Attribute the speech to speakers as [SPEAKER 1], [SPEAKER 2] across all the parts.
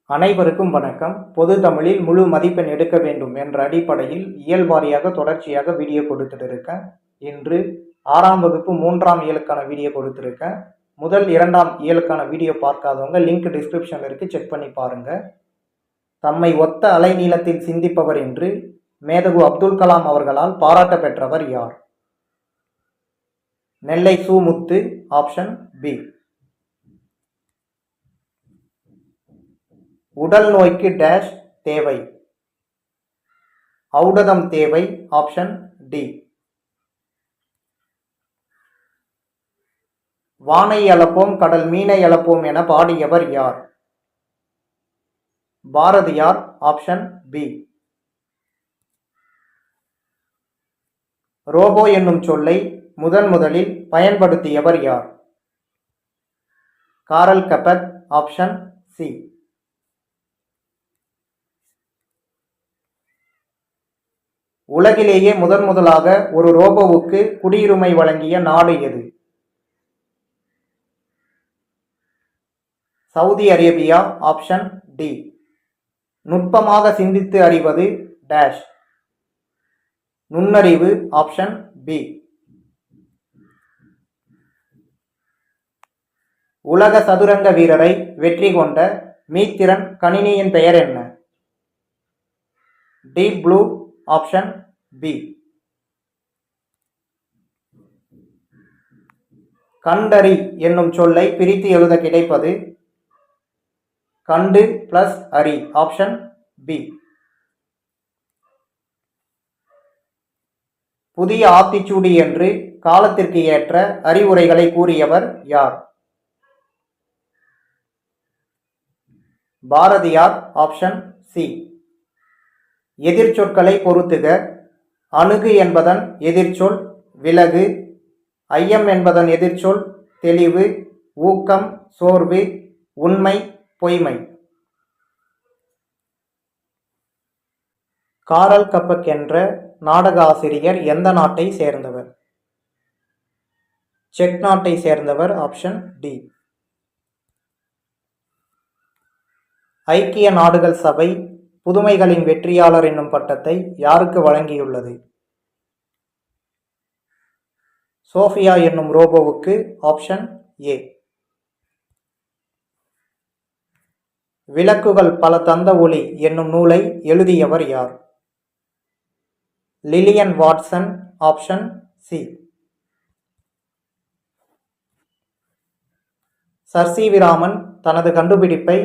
[SPEAKER 1] அனைவருக்கும் வணக்கம். பொது தமிழில் முழு மதிப்பெண் எடுக்க வேண்டும் என்ற அடிப்படையில் இயல் வாரியாக தொடர்ச்சியாக வீடியோ கொடுத்துட்டு இருக்கேன். இன்று 6ஆம் வகுப்பு 3ஆம் இயலுக்கான வீடியோ கொடுத்துருக்கேன். முதல் 2ஆம் இயலுக்கான வீடியோ பார்க்காதவங்க லிங்க் டிஸ்கிரிப்ஷனில் இருக்கு, செக் பண்ணி பாருங்க. தம்மை ஒத்த அலைநீளத்தில் சிந்திப்பவர் என்று மேதகு அப்துல் கலாம் அவர்களால் பாராட்ட பெற்றவர் யார்? நெல்லை சு. முத்து. Option B. உடல் நோய்க்கு டேஷ் தேவை? ஔடதம் தேவை. Option D. வானை அளப்போம் கடல் மீனை அளப்போம் என பாடியவர் யார்? பாரதியார். Option B. ரோபோ என்னும் சொல்லை முதலில் பயன்படுத்தியவர் யார்? Karel Capek. Option C. உலகிலேயே முதலாக ஒரு ரோபோவுக்கு குடியுரிமை வழங்கிய நாடு எது? Saudi Arabia. Option D. நுட்பமாக சிந்தித்து அறிவது டேஷ்? நுண்ணறிவு. Option B. உலக சதுரங்க வீரரை வெற்றி கொண்ட மீத்திரன் கணினியின் பெயர் என்ன? Deep Blue. Option B. கண்டறி என்னும் சொல்லை பிரித்து எழுத கிடைப்பது கண்டு பிளஸ் அறி. Option B. புதிய ஆத்திச்சூடி என்று காலத்திற்கு ஏற்ற அறிவுரைகளை கூறியவர் யார்? பாரதியார். Option C. எதிர்ச்சொற்களை பொருத்துக. அணுகு என்பதன் எதிர்ச்சொல் விலகு. ஐயம் என்பதன் எதிர்ச்சொல் தெளிவு. ஊக்கம் சோர்வு. உண்மை பொய்மை. காரல் கெப்பக் என்ற நாடக ஆசிரியர் எந்த நாட்டை சேர்ந்தவர்? செக் நாட்டை சேர்ந்தவர். Option D. ஐக்கிய நாடுகள் சபை புதுமைகளின் வெற்றியாளர் என்னும் பட்டத்தை யாருக்கு வழங்கியுள்ளது? சோஃபியா என்னும் ரோபோவுக்கு. Option A. விளக்குகள் பல தந்த ஒளி என்னும் நூலை எழுதியவர் யார்? Lillian Watson. Option C. Sir C. V. Raman தனது கண்டுபிடிப்பை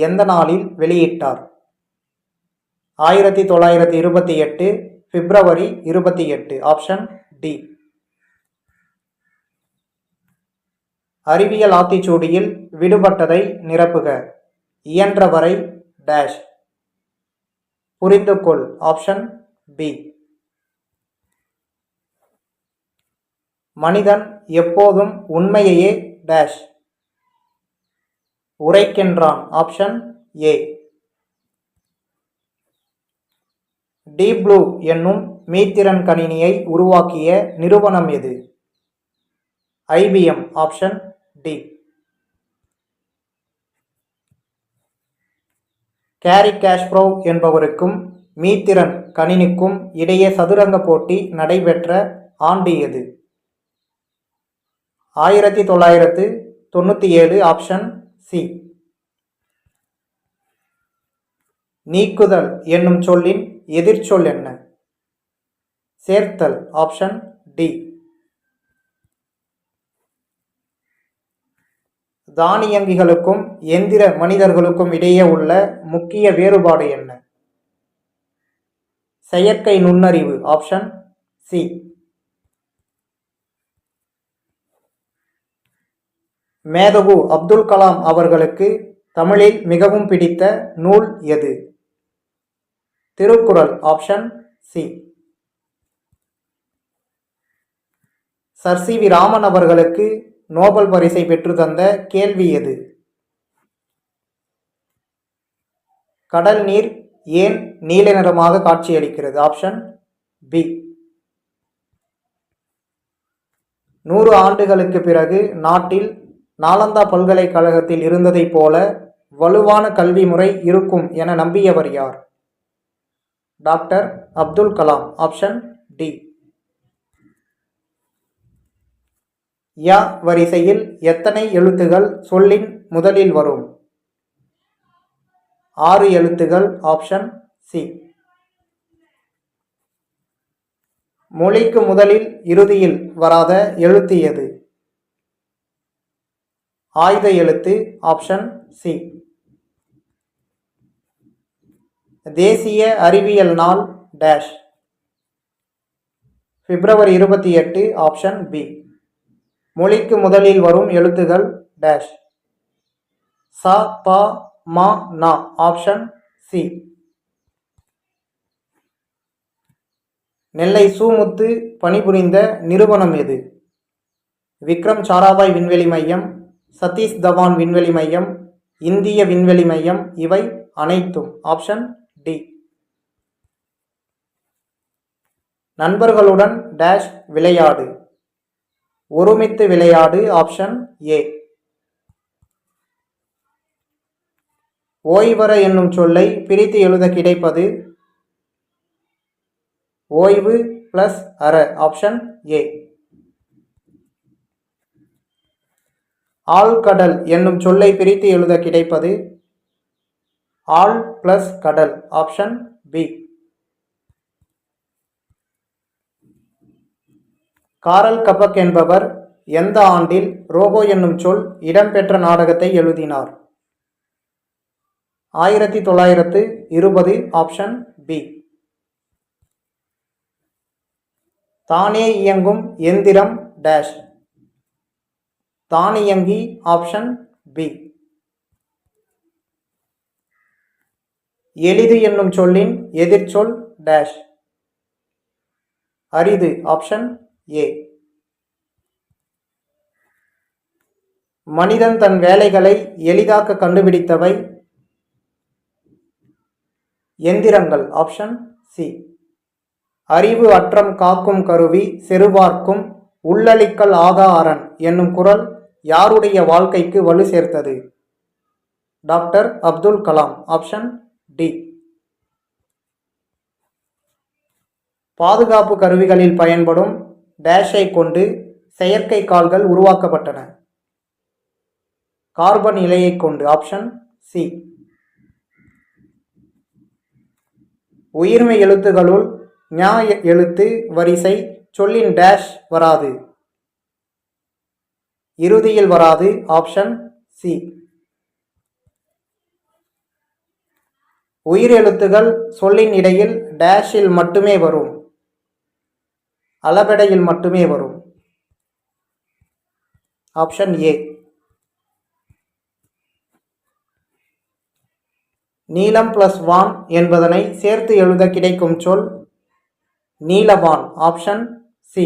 [SPEAKER 1] எந்த நாளில் வெளியிட்டார்? 1928 பிப்ரவரி 28. Option D. அறிவியல் ஆத்திச்சூடியில் விடுபட்டதை நிரப்புக. இயன்றவரை டேஷ்? புரிந்து கொள். Option B. மனிதன் எப்போதும் உண்மையையே டேஷ் உரைக்கின்றான். Option A. டீப் ப்ளூ என்னும் மீத்திரன் கணினியை உருவாக்கிய நிறுவனம் எது? IBM. Option D. Garry Kasparov என்பவருக்கும் மீத்திரன் கணினிக்கும் இடையே சதுரங்க போட்டி நடைபெற்ற ஆண்டு எது? 1997. Option C. நீக்குதல் என்னும் சொல்லின் எதிர்ச்சொல் என்ன? சேர்த்தல். Option D. தானியங்கிகளுக்கும் எந்திர மனிதர்களுக்கும் இடையே உள்ள முக்கிய வேறுபாடு என்ன? செயற்கை நுண்ணறிவு. Option C. மேதகு அப்துல் கலாம் அவர்களுக்கு தமிழில் மிகவும் பிடித்த நூல் எது? Thirukkural. Option C. Sir C. V. Raman அவர்களுக்கு நோபல் பரிசை பெற்று தந்த கேள்வி எது? கடல் நீர் ஏன் நீல நிறமாக காட்சியளிக்கிறது? Option B. 100 ஆண்டுகளுக்கு பிறகு நாட்டில் நாலந்தா பல்கலைக்கழகத்தில் இருந்ததை போல வலுவான கல்வி முறை இருக்கும் என நம்பியவர் யார்? Doctor Abdul Kalam. Option D. ய வரிசையில் எத்தனை எழுத்துகள் சொல்லின் முதலில் வரும்? 6 எழுத்துகள். Option C. மொழிக்கு முதலில் இறுதியில் வராத எழுத்து எது? ஆயுத எழுத்து. Option C. தேசிய அறிவியல் நாள் டேஷ். பிப்ரவரி 28. Option B. மொழிக்கு முதலில் வரும் எழுத்துகள் டேஷ். ச, ப, ம, ந. Option C. நெல்லை சுமுத்து பணிபுரிந்த நிறுவனம் எது? விக்ரம் சாராபாய் விண்வெளி மையம், சதீஷ் தவான் விண்வெளி மையம், இந்திய விண்வெளி மையம், இவை அனைத்தும். Option D. நண்பர்களுடன் டேஷ் விளையாடு. ஒருமித்து விளையாடு. Option A. ஓய்வற என்னும் சொல்லை பிரித்து எழுத கிடைப்பது? ஓய்வு பிளஸ் அற. Option A. ஆழ்கடல் என்னும் சொல்லை பிரித்து எழுத கிடைப்பது? ஆழ் பிளஸ் கடல். Option B. காரல் கபக் என்பவர் எந்த ஆண்டில் ரோபோ என்னும் சொல் இடம்பெற்ற நாடகத்தை எழுதினார்? 1920. Option B. தானே இயங்கும் எந்திரம் டேஷ். தானியங்கி. Option B. எளிது என்னும் சொல்லின் எதிர்ச்சொல் டேஷ். அரிது. Option A. மனிதன் தன் வேலைகளை எளிதாக்க கண்டுபிடித்தவை? எந்திரங்கள். Option C. அறிவு அற்றம் காக்கும் கருவி செருபார்க்கும் உள்ளளிக்கல் ஆகா அரண் என்னும் குரல் யாருடைய வாழ்க்கைக்கு வலு சேர்த்தது? Doctor Abdul Kalam. Option D. பாதுகாப்பு கருவிகளில் பயன்படும் டேஷை கொண்டு செயற்கை கால்கள் உருவாக்கப்பட்டன? கார்பன் இலையை கொண்டு. Option C. உயிர்மெய் எழுத்துகளுள் ஞ எழுத்து வரிசை சொல்லின் டேஷ் வராது? இறுதியில் வராது. Option C. உயிர் எழுத்துகள் சொல்லின் இடையில் டேஷில் மட்டுமே வரும்? அளபெடையில் மட்டுமே வரும். Option A. நீலம் பிளஸ் வான் என்பதனை சேர்த்து எழுத கிடைக்கும் சொல்? நீலவான். Option C.